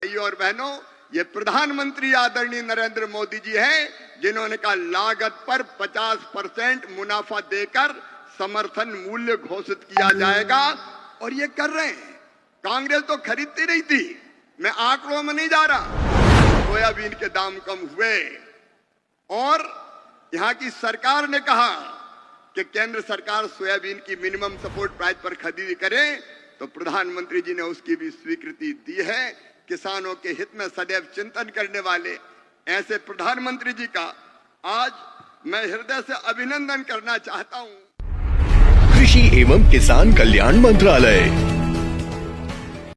भाइयों और बहनों, ये प्रधानमंत्री आदरणीय नरेंद्र मोदी जी हैं जिन्होंने कहा लागत पर 50% मुनाफा देकर समर्थन मूल्य घोषित किया जाएगा, और ये कर रहे हैं। कांग्रेस तो खरीदती नहीं थी, मैं आंकड़ों में नहीं जा रहा। सोयाबीन के दाम कम हुए और यहां की सरकार ने कहा कि केंद्र सरकार सोयाबीन की मिनिमम सपोर्ट प्राइस पर खरीदी करे, तो प्रधानमंत्री जी ने उसकी भी स्वीकृति दी है। किसानों के हित में सदैव चिंतन करने वाले ऐसे प्रधानमंत्री जी का आज मैं हृदय से अभिनंदन करना चाहता हूं। कृषि एवं किसान कल्याण मंत्रालय।